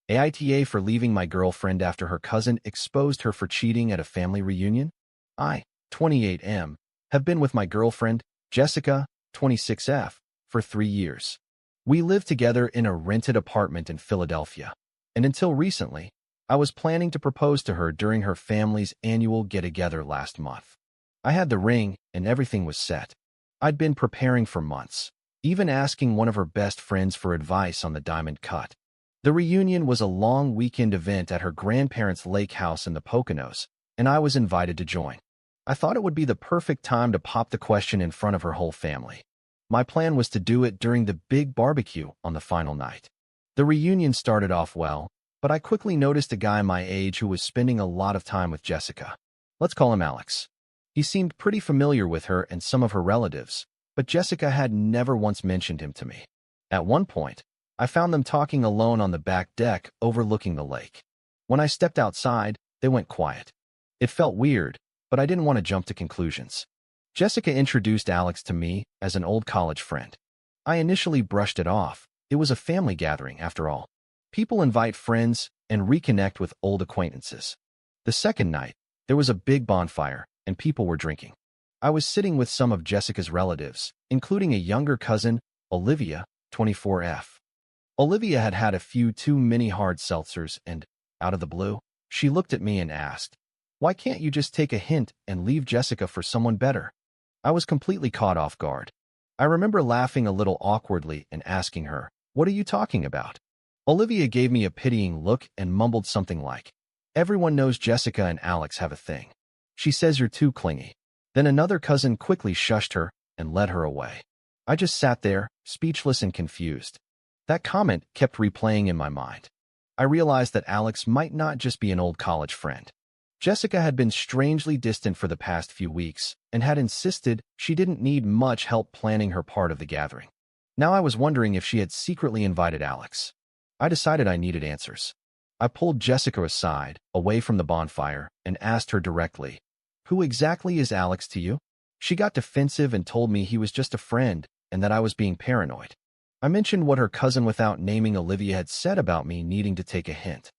AITA for leaving my girlfriend after her cousin exposed her for cheating at a family reunion? I, 28M, have been with my girlfriend, Jessica, 26F, for 3 years. We lived together in a rented apartment in Philadelphia, and until recently, I was planning to propose to her during her family's annual get-together last month. I had the ring, and everything was set. I'd been preparing for months, even asking one of her best friends for advice on the diamond cut. The reunion was a long weekend event at her grandparents' lake house in the Poconos, and I was invited to join. I thought it would be the perfect time to pop the question in front of her whole family. My plan was to do it during the big barbecue on the final night. The reunion started off well, but I quickly noticed a guy my age who was spending a lot of time with Jessica. Let's call him Alex. He seemed pretty familiar with her and some of her relatives, but Jessica had never once mentioned him to me. At one point, I found them talking alone on the back deck overlooking the lake. When I stepped outside, they went quiet. It felt weird, but I didn't want to jump to conclusions. Jessica introduced Alex to me as an old college friend. I initially brushed it off. It was a family gathering, after all. People invite friends and reconnect with old acquaintances. The second night, there was a big bonfire, and people were drinking. I was sitting with some of Jessica's relatives, including a younger cousin, Olivia, 24F. Olivia had had a few too many hard seltzers and, out of the blue, she looked at me and asked, "Why can't you just take a hint and leave Jessica for someone better?" I was completely caught off guard. I remember laughing a little awkwardly and asking her, "What are you talking about?" Olivia gave me a pitying look and mumbled something like, "Everyone knows Jessica and Alex have a thing. She says you're too clingy." Then another cousin quickly shushed her and led her away. I just sat there, speechless and confused. That comment kept replaying in my mind. I realized that Alex might not just be an old college friend. Jessica had been strangely distant for the past few weeks and had insisted she didn't need much help planning her part of the gathering. Now I was wondering if she had secretly invited Alex. I decided I needed answers. I pulled Jessica aside, away from the bonfire, and asked her directly, "Who exactly is Alex to you?" She got defensive and told me he was just a friend and that I was being paranoid. I mentioned what her cousin without naming Olivia had said about me needing to take a hint.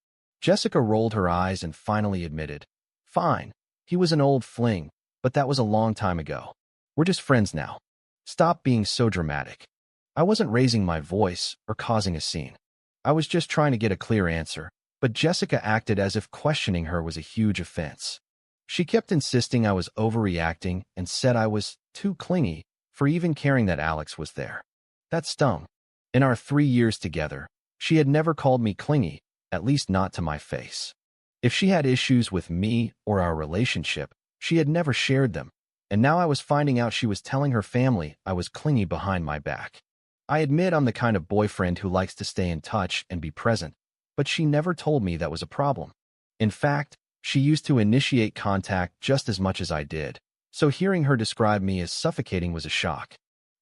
Jessica rolled her eyes and finally admitted, "Fine, he was an old fling, but that was a long time ago. We're just friends now. Stop being so dramatic." I wasn't raising my voice or causing a scene. I was just trying to get a clear answer, but Jessica acted as if questioning her was a huge offense. She kept insisting I was overreacting and said I was too clingy for even caring that Alex was there. That stung. In our 3 years together, she had never called me clingy, at least not to my face. If she had issues with me or our relationship, she had never shared them, and now I was finding out she was telling her family I was clingy behind my back. I admit I'm the kind of boyfriend who likes to stay in touch and be present, but she never told me that was a problem. In fact, she used to initiate contact just as much as I did, so hearing her describe me as suffocating was a shock.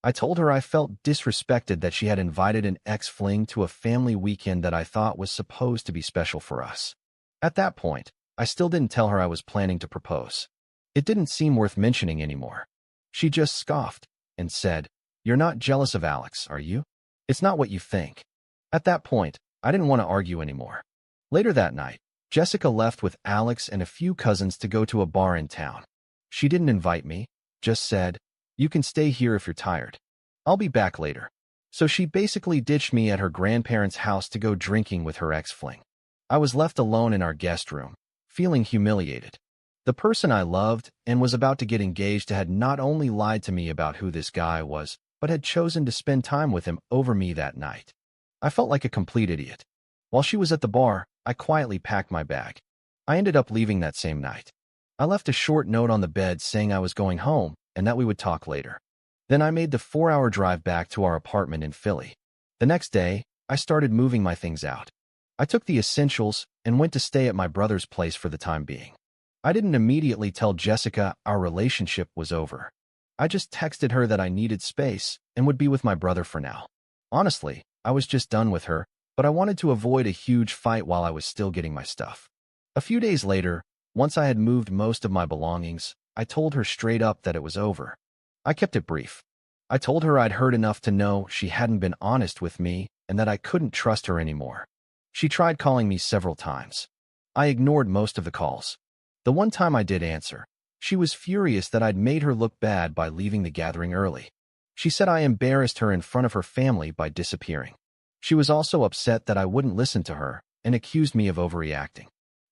I told her I felt disrespected that she had invited an ex-fling to a family weekend that I thought was supposed to be special for us. At that point, I still didn't tell her I was planning to propose. It didn't seem worth mentioning anymore. She just scoffed and said, "You're not jealous of Alex, are you? It's not what you think." At that point, I didn't want to argue anymore. Later that night, Jessica left with Alex and a few cousins to go to a bar in town. She didn't invite me, just said, "You can stay here if you're tired. I'll be back later." So she basically ditched me at her grandparents' house to go drinking with her ex-fling. I was left alone in our guest room, feeling humiliated. The person I loved and was about to get engaged had not only lied to me about who this guy was, but had chosen to spend time with him over me that night. I felt like a complete idiot. While she was at the bar, I quietly packed my bag. I ended up leaving that same night. I left a short note on the bed saying I was going home and that we would talk later. Then I made the 4-hour drive back to our apartment in Philly. The next day, I started moving my things out. I took the essentials and went to stay at my brother's place for the time being. I didn't immediately tell Jessica our relationship was over. I just texted her that I needed space and would be with my brother for now. Honestly, I was just done with her, but I wanted to avoid a huge fight while I was still getting my stuff. A few days later, once I had moved most of my belongings, I told her straight up that it was over. I kept it brief. I told her I'd heard enough to know she hadn't been honest with me and that I couldn't trust her anymore. She tried calling me several times. I ignored most of the calls. The one time I did answer, she was furious that I'd made her look bad by leaving the gathering early. She said I embarrassed her in front of her family by disappearing. She was also upset that I wouldn't listen to her and accused me of overreacting.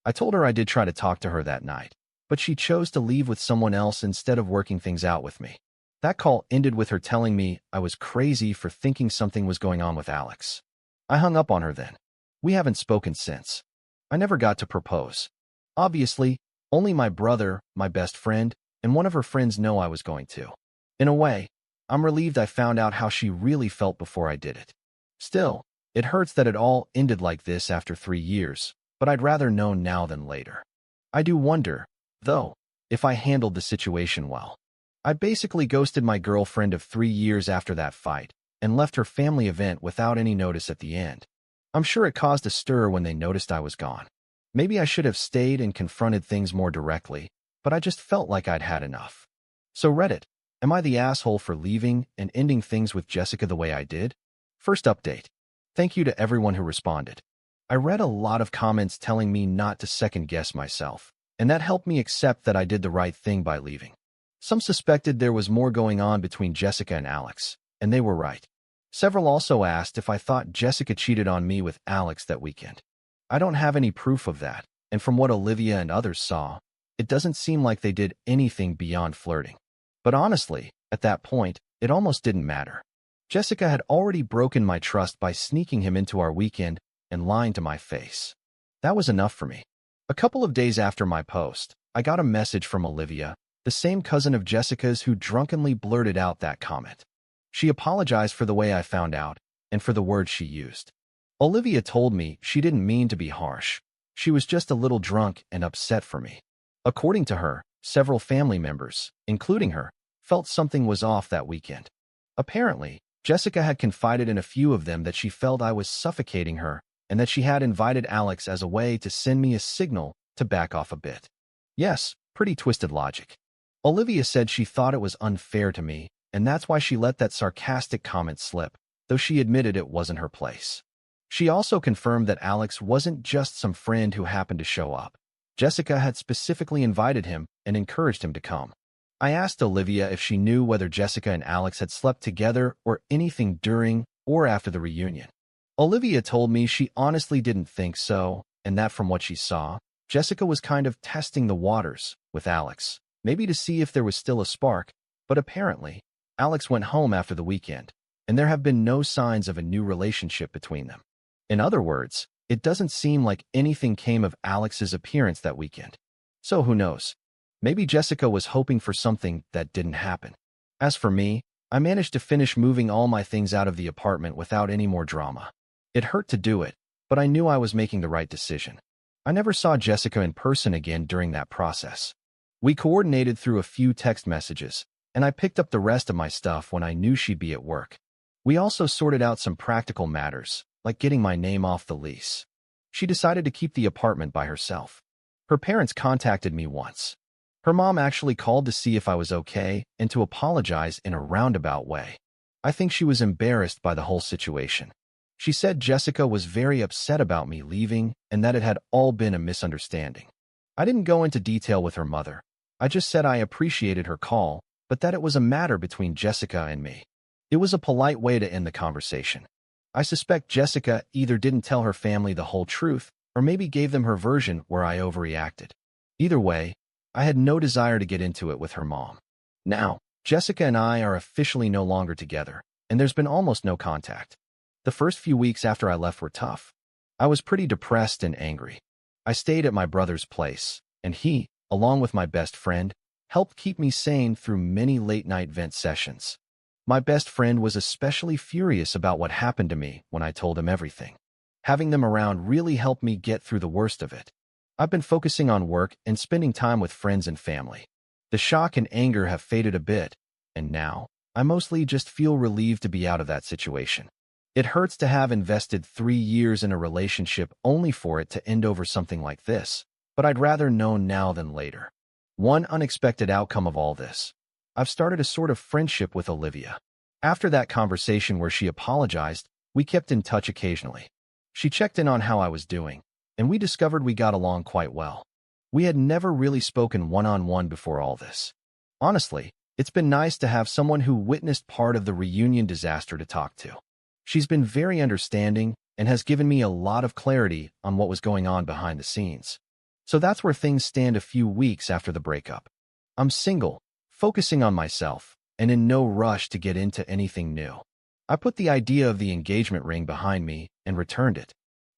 I told her I did try to talk to her that night, but she chose to leave with someone else instead of working things out with me. That call ended with her telling me I was crazy for thinking something was going on with Alex. I hung up on her then. We haven't spoken since. I never got to propose. Obviously, only my brother, my best friend, and one of her friends know I was going to. In a way, I'm relieved I found out how she really felt before I did it. Still, it hurts that it all ended like this after 3 years, but I'd rather know now than later. I do wonder, though, if I handled the situation well. I basically ghosted my girlfriend of 3 years after that fight and left her family event without any notice at the end. I'm sure it caused a stir when they noticed I was gone. Maybe I should have stayed and confronted things more directly, but I just felt like I'd had enough. So Reddit, am I the asshole for leaving and ending things with Jessica the way I did? First update. Thank you to everyone who responded. I read a lot of comments telling me not to second-guess myself, and that helped me accept that I did the right thing by leaving. Some suspected there was more going on between Jessica and Alex, and they were right. Several also asked if I thought Jessica cheated on me with Alex that weekend. I don't have any proof of that, and from what Olivia and others saw, it doesn't seem like they did anything beyond flirting. But honestly, at that point, it almost didn't matter. Jessica had already broken my trust by sneaking him into our weekend and lying to my face. That was enough for me. A couple of days after my post, I got a message from Olivia, the same cousin of Jessica's who drunkenly blurted out that comment. She apologized for the way I found out and for the words she used. Olivia told me she didn't mean to be harsh. She was just a little drunk and upset for me. According to her, several family members, including her, felt something was off that weekend. Apparently, Jessica had confided in a few of them that she felt I was suffocating her and that she had invited Alex as a way to send me a signal to back off a bit. Yes, pretty twisted logic. Olivia said she thought it was unfair to me, and that's why she let that sarcastic comment slip, though she admitted it wasn't her place. She also confirmed that Alex wasn't just some friend who happened to show up. Jessica had specifically invited him and encouraged him to come. I asked Olivia if she knew whether Jessica and Alex had slept together or anything during or after the reunion. Olivia told me she honestly didn't think so, and that from what she saw, Jessica was kind of testing the waters with Alex, maybe to see if there was still a spark, but apparently, Alex went home after the weekend, and there have been no signs of a new relationship between them. In other words, it doesn't seem like anything came of Alex's appearance that weekend. So who knows? Maybe Jessica was hoping for something that didn't happen. As for me, I managed to finish moving all my things out of the apartment without any more drama. It hurt to do it, but I knew I was making the right decision. I never saw Jessica in person again during that process. We coordinated through a few text messages, and I picked up the rest of my stuff when I knew she'd be at work. We also sorted out some practical matters, like getting my name off the lease. She decided to keep the apartment by herself. Her parents contacted me once. Her mom actually called to see if I was okay and to apologize in a roundabout way. I think she was embarrassed by the whole situation. She said Jessica was very upset about me leaving and that it had all been a misunderstanding. I didn't go into detail with her mother. I just said I appreciated her call, but that it was a matter between Jessica and me. It was a polite way to end the conversation. I suspect Jessica either didn't tell her family the whole truth or maybe gave them her version where I overreacted. Either way, I had no desire to get into it with her mom. Now, Jessica and I are officially no longer together, and there's been almost no contact. The first few weeks after I left were tough. I was pretty depressed and angry. I stayed at my brother's place, and he, along with my best friend, helped keep me sane through many late-night vent sessions. My best friend was especially furious about what happened to me when I told him everything. Having them around really helped me get through the worst of it. I've been focusing on work and spending time with friends and family. The shock and anger have faded a bit, and now, I mostly just feel relieved to be out of that situation. It hurts to have invested 3 years in a relationship only for it to end over something like this, but I'd rather know now than later. One unexpected outcome of all this. I've started a sort of friendship with Olivia. After that conversation where she apologized, we kept in touch occasionally. She checked in on how I was doing, and we discovered we got along quite well. We had never really spoken one-on-one before all this. Honestly, it's been nice to have someone who witnessed part of the reunion disaster to talk to. She's been very understanding and has given me a lot of clarity on what was going on behind the scenes. So that's where things stand a few weeks after the breakup. I'm single, focusing on myself, and in no rush to get into anything new. I put the idea of the engagement ring behind me and returned it.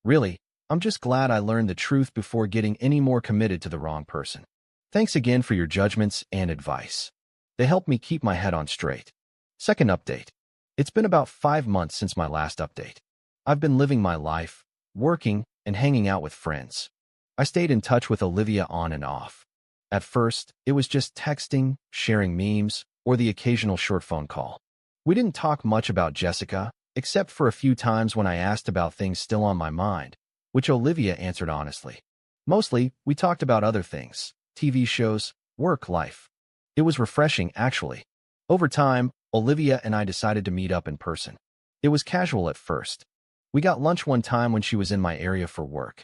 Really, I'm just glad I learned the truth before getting any more committed to the wrong person. Thanks again for your judgments and advice. They help me keep my head on straight. Second update. It's been about 5 months since my last update. I've been living my life, working, and hanging out with friends. I stayed in touch with Olivia on and off. At first, it was just texting, sharing memes, or the occasional short phone call. We didn't talk much about Jessica, except for a few times when I asked about things still on my mind, which Olivia answered honestly. Mostly, we talked about other things, TV shows, work life. It was refreshing, actually. Over time, Olivia and I decided to meet up in person. It was casual at first. We got lunch one time when she was in my area for work.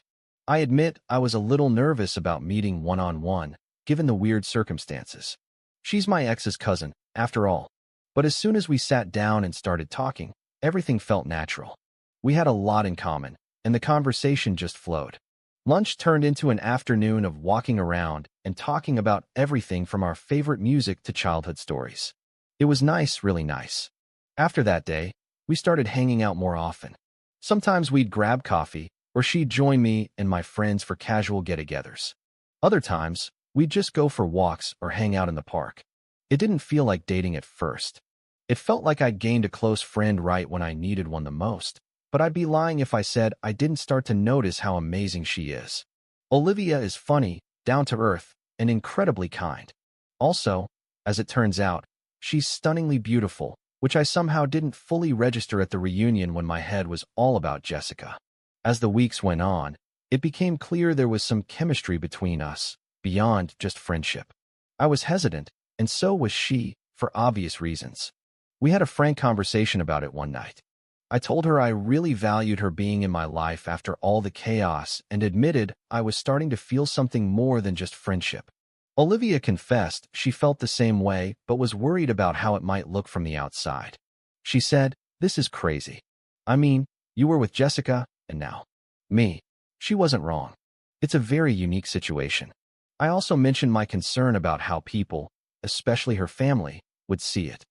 I admit I was a little nervous about meeting one-on-one, given the weird circumstances. She's my ex's cousin, after all. But as soon as we sat down and started talking, everything felt natural. We had a lot in common, and the conversation just flowed. Lunch turned into an afternoon of walking around and talking about everything from our favorite music to childhood stories. It was nice, really nice. After that day, we started hanging out more often. Sometimes we'd grab coffee, or she'd join me and my friends for casual get-togethers. Other times, we'd just go for walks or hang out in the park. It didn't feel like dating at first. It felt like I'd gained a close friend right when I needed one the most, but I'd be lying if I said I didn't start to notice how amazing she is. Olivia is funny, down-to-earth, and incredibly kind. Also, as it turns out, she's stunningly beautiful, which I somehow didn't fully register at the reunion when my head was all about Jessica. As the weeks went on, it became clear there was some chemistry between us, beyond just friendship. I was hesitant, and so was she, for obvious reasons. We had a frank conversation about it one night. I told her I really valued her being in my life after all the chaos and admitted I was starting to feel something more than just friendship. Olivia confessed she felt the same way but was worried about how it might look from the outside. She said, "This is crazy. I mean, you were with Jessica, and now me." She wasn't wrong. It's a very unique situation. I also mentioned my concern about how people, especially her family, would see it.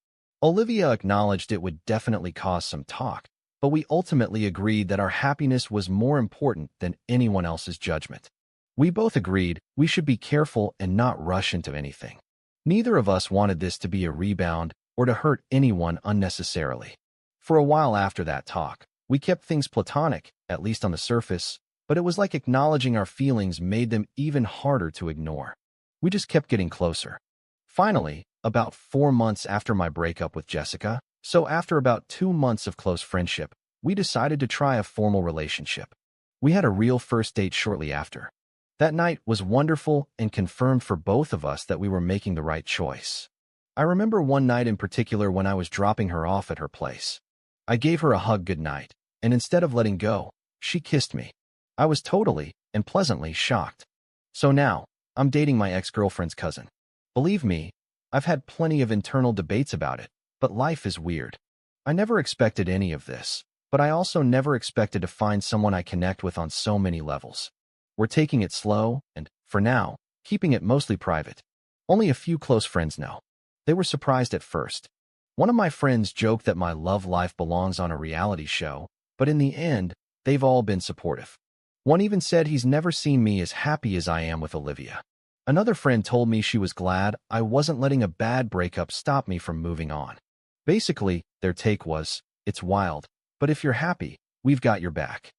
Olivia acknowledged it would definitely cause some talk, but we ultimately agreed that our happiness was more important than anyone else's judgment. We both agreed we should be careful and not rush into anything. Neither of us wanted this to be a rebound or to hurt anyone unnecessarily. For a while after that talk, we kept things platonic, at least on the surface, but it was like acknowledging our feelings made them even harder to ignore. We just kept getting closer. Finally, about 4 months after my breakup with Jessica, so after about 2 months of close friendship, we decided to try a formal relationship. We had a real first date shortly after. That night was wonderful and confirmed for both of us that we were making the right choice. I remember one night in particular when I was dropping her off at her place. I gave her a hug goodnight, and instead of letting go, she kissed me. I was totally and pleasantly shocked. So now, I'm dating my ex-girlfriend's cousin. Believe me, I've had plenty of internal debates about it, but life is weird. I never expected any of this, but I also never expected to find someone I connect with on so many levels. We're taking it slow and, for now, keeping it mostly private. Only a few close friends know. They were surprised at first. One of my friends joked that my love life belongs on a reality show, but in the end, they've all been supportive. One even said he's never seen me as happy as I am with Olivia. Another friend told me she was glad I wasn't letting a bad breakup stop me from moving on. Basically, their take was, "It's wild, but if you're happy, we've got your back."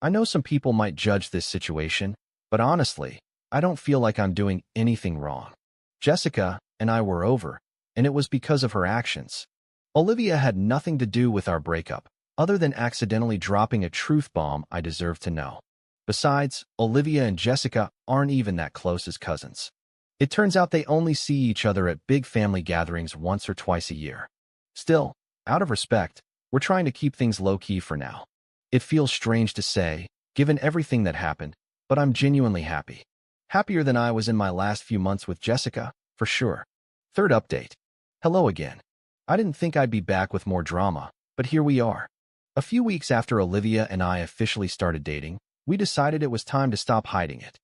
I know some people might judge this situation, but honestly, I don't feel like I'm doing anything wrong. Jessica and I were over, and it was because of her actions. Olivia had nothing to do with our breakup, other than accidentally dropping a truth bomb I deserved to know. Besides, Olivia and Jessica aren't even that close as cousins. It turns out they only see each other at big family gatherings once or twice a year. Still, out of respect, we're trying to keep things low-key for now. It feels strange to say, given everything that happened, but I'm genuinely happy. Happier than I was in my last few months with Jessica, for sure. Third update. Hello again. I didn't think I'd be back with more drama, but here we are. A few weeks after Olivia and I officially started dating, we decided it was time to stop hiding it.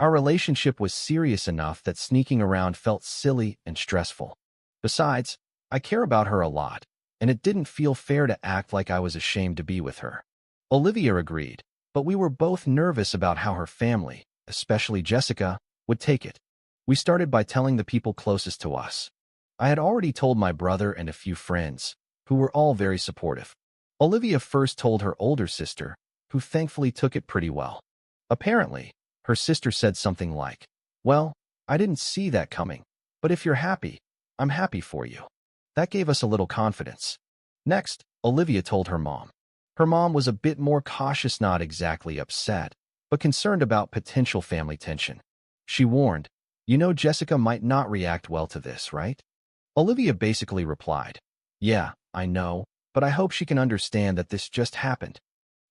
Our relationship was serious enough that sneaking around felt silly and stressful. Besides, I care about her a lot, and it didn't feel fair to act like I was ashamed to be with her. Olivia agreed, but we were both nervous about how her family, especially Jessica, would take it. We started by telling the people closest to us. I had already told my brother and a few friends, who were all very supportive. Olivia first told her older sister, who thankfully took it pretty well. Apparently, her sister said something like, "Well, I didn't see that coming, but if you're happy, I'm happy for you." That gave us a little confidence. Next, Olivia told her mom. Her mom was a bit more cautious, not exactly upset, but concerned about potential family tension. She warned, "You know Jessica might not react well to this, right?" Olivia basically replied, "Yeah, I know, but I hope she can understand that this just happened."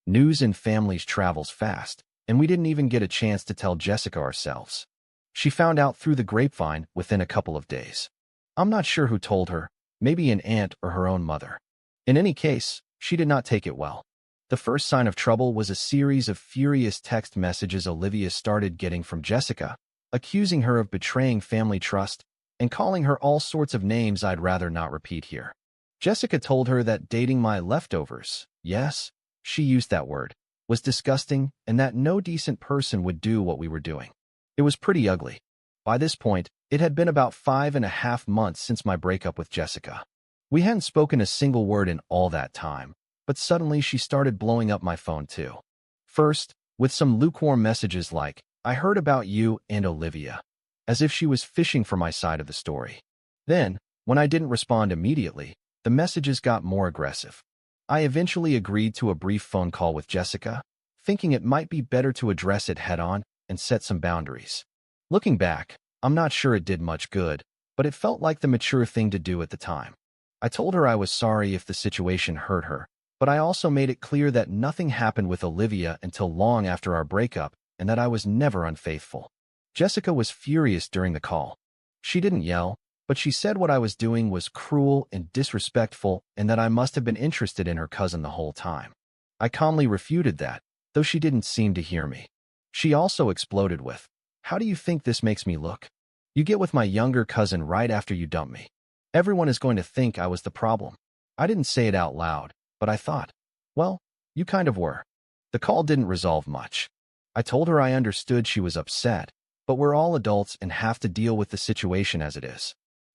News in families travels fast, and we didn't even get a chance to tell Jessica ourselves. She found out through the grapevine within a couple of days. I'm not sure who told her, maybe an aunt or her own mother. In any case, she did not take it well. The first sign of trouble was a series of furious text messages Olivia started getting from Jessica, accusing her of betraying family trust and calling her all sorts of names I'd rather not repeat here. Jessica told her that dating my leftovers, yes, she used that word, was disgusting and that no decent person would do what we were doing. It was pretty ugly. By this point, it had been about 5.5 months since my breakup with Jessica. We hadn't spoken a single word in all that time, but suddenly she started blowing up my phone too. First, with some lukewarm messages like, "I heard about you and Olivia," as if she was fishing for my side of the story. Then, when I didn't respond immediately, the messages got more aggressive. I eventually agreed to a brief phone call with Jessica, thinking it might be better to address it head-on and set some boundaries. Looking back, I'm not sure it did much good, but it felt like the mature thing to do at the time. I told her I was sorry if the situation hurt her, but I also made it clear that nothing happened with Olivia until long after our breakup and that I was never unfaithful. Jessica was furious during the call. She didn't yell, but she said what I was doing was cruel and disrespectful and that I must have been interested in her cousin the whole time. I calmly refuted that, though she didn't seem to hear me. She also exploded with, "How do you think this makes me look? You get with my younger cousin right after you dump me. Everyone is going to think I was the problem." I didn't say it out loud, but I thought, well, you kind of were. The call didn't resolve much. I told her I understood she was upset, but we're all adults and have to deal with the situation as it is.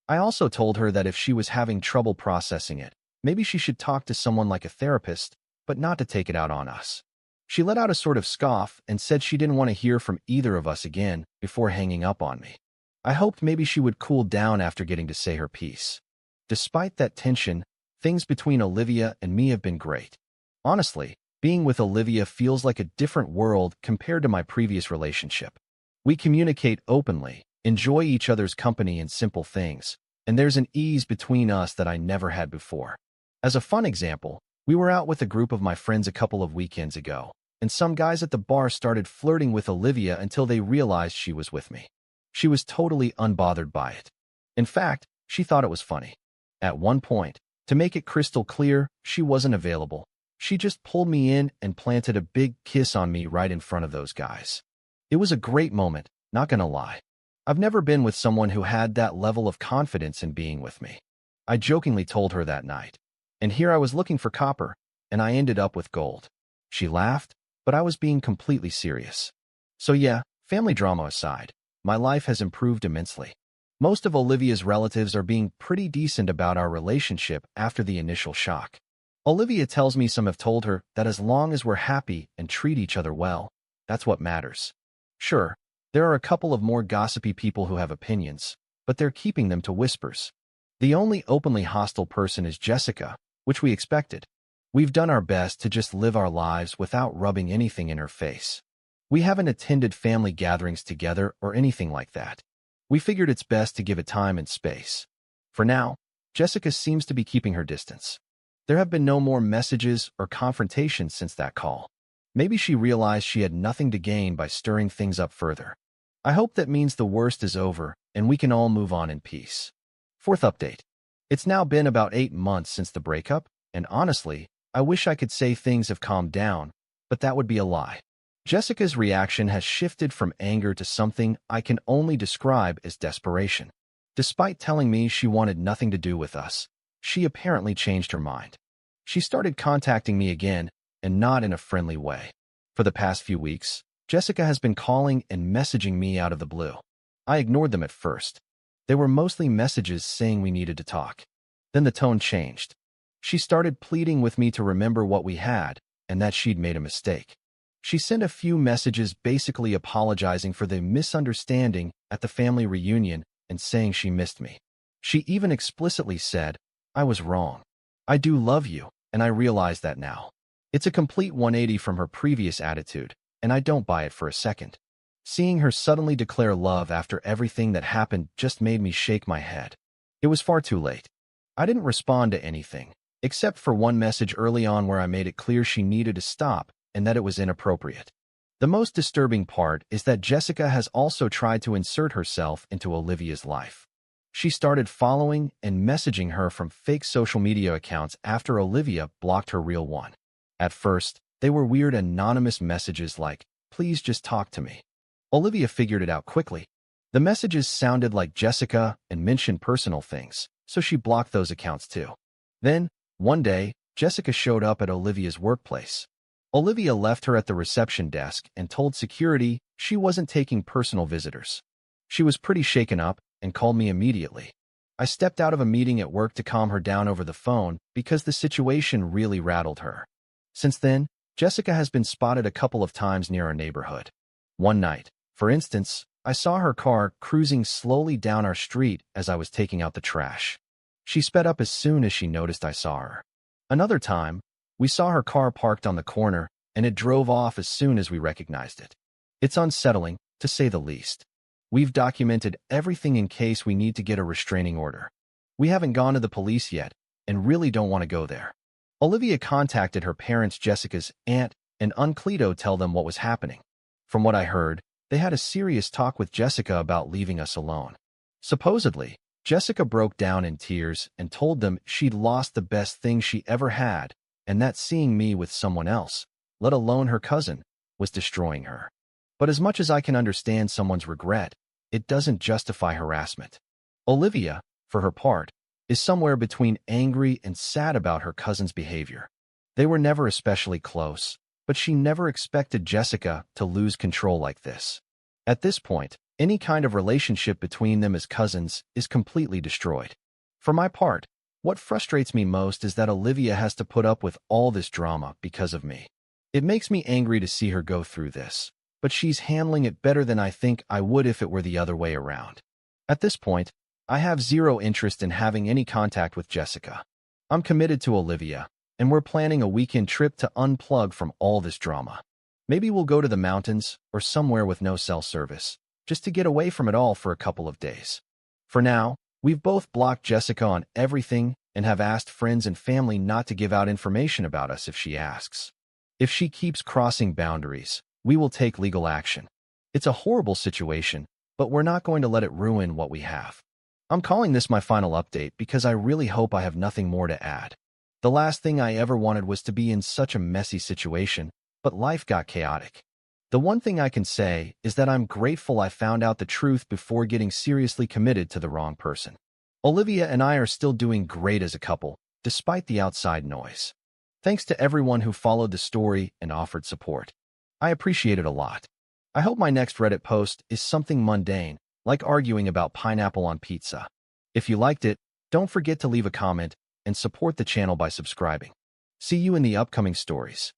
I also told her that if she was having trouble processing it, maybe she should talk to someone like a therapist, but not to take it out on us. She let out a sort of scoff and said she didn't want to hear from either of us again before hanging up on me. I hoped maybe she would cool down after getting to say her piece. Despite that tension, things between Olivia and me have been great. Honestly, being with Olivia feels like a different world compared to my previous relationship. We communicate openly, enjoy each other's company and simple things, and there's an ease between us that I never had before. As a fun example, we were out with a group of my friends a couple of weekends ago, and some guys at the bar started flirting with Olivia until they realized she was with me. She was totally unbothered by it. In fact, she thought it was funny. At one point, to make it crystal clear, she wasn't available. She just pulled me in and planted a big kiss on me right in front of those guys. It was a great moment, not gonna lie. I've never been with someone who had that level of confidence in being with me. I jokingly told her that night. And here I was looking for copper, and I ended up with gold. She laughed, but I was being completely serious. So yeah, family drama aside, my life has improved immensely. Most of Olivia's relatives are being pretty decent about our relationship after the initial shock. Olivia tells me some have told her that as long as we're happy and treat each other well, that's what matters. Sure, there are a couple of more gossipy people who have opinions, but they're keeping them to whispers. The only openly hostile person is Jessica, which we expected. We've done our best to just live our lives without rubbing anything in her face. We haven't attended family gatherings together or anything like that. We figured it's best to give it time and space. For now, Jessica seems to be keeping her distance. There have been no more messages or confrontations since that call. Maybe she realized she had nothing to gain by stirring things up further. I hope that means the worst is over and we can all move on in peace. Fourth update. It's now been about 8 months since the breakup, and honestly, I wish I could say things have calmed down, but that would be a lie. Jessica's reaction has shifted from anger to something I can only describe as desperation. Despite telling me she wanted nothing to do with us, she apparently changed her mind. She started contacting me again, and not in a friendly way. For the past few weeks, Jessica has been calling and messaging me out of the blue. I ignored them at first. They were mostly messages saying we needed to talk. Then the tone changed. She started pleading with me to remember what we had and that she'd made a mistake. She sent a few messages basically apologizing for the misunderstanding at the family reunion and saying she missed me. She even explicitly said, "I was wrong. I do love you, and I realize that now." It's a complete 180 from her previous attitude, and I don't buy it for a second. Seeing her suddenly declare love after everything that happened just made me shake my head. It was far too late. I didn't respond to anything, except for one message early on where I made it clear she needed to stop and that it was inappropriate. The most disturbing part is that Jessica has also tried to insert herself into Olivia's life. She started following and messaging her from fake social media accounts after Olivia blocked her real one. At first, they were weird anonymous messages like, "Please just talk to me." Olivia figured it out quickly. The messages sounded like Jessica and mentioned personal things, so she blocked those accounts too. Then, one day, Jessica showed up at Olivia's workplace. Olivia left her at the reception desk and told security she wasn't taking personal visitors. She was pretty shaken up and called me immediately. I stepped out of a meeting at work to calm her down over the phone because the situation really rattled her. Since then, Jessica has been spotted a couple of times near our neighborhood. One night, for instance, I saw her car cruising slowly down our street as I was taking out the trash. She sped up as soon as she noticed I saw her. Another time, we saw her car parked on the corner, and it drove off as soon as we recognized it. It's unsettling, to say the least. We've documented everything in case we need to get a restraining order. We haven't gone to the police yet, and really don't want to go there. Olivia contacted her parents, Jessica's aunt, and Qley to tell them what was happening. From what I heard, they had a serious talk with Jessica about leaving us alone. Supposedly, Jessica broke down in tears and told them she'd lost the best thing she ever had, and that seeing me with someone else, let alone her cousin, was destroying her. But as much as I can understand someone's regret, it doesn't justify harassment. Olivia, for her part, is somewhere between angry and sad about her cousin's behavior. They were never especially close, but she never expected Jessica to lose control like this. At this point, any kind of relationship between them as cousins is completely destroyed. For my part, what frustrates me most is that Olivia has to put up with all this drama because of me. It makes me angry to see her go through this, but she's handling it better than I think I would if it were the other way around. At this point, I have zero interest in having any contact with Jessica. I'm committed to Olivia, and we're planning a weekend trip to unplug from all this drama. Maybe we'll go to the mountains or somewhere with no cell service, just to get away from it all for a couple of days. For now, we've both blocked Jessica on everything and have asked friends and family not to give out information about us if she asks. If she keeps crossing boundaries, we will take legal action. It's a horrible situation, but we're not going to let it ruin what we have. I'm calling this my final update because I really hope I have nothing more to add. The last thing I ever wanted was to be in such a messy situation, but life got chaotic. The one thing I can say is that I'm grateful I found out the truth before getting seriously committed to the wrong person. Olivia and I are still doing great as a couple, despite the outside noise. Thanks to everyone who followed the story and offered support. I appreciate it a lot. I hope my next Reddit post is something mundane, like arguing about pineapple on pizza. If you liked it, don't forget to leave a comment and support the channel by subscribing. See you in the upcoming stories.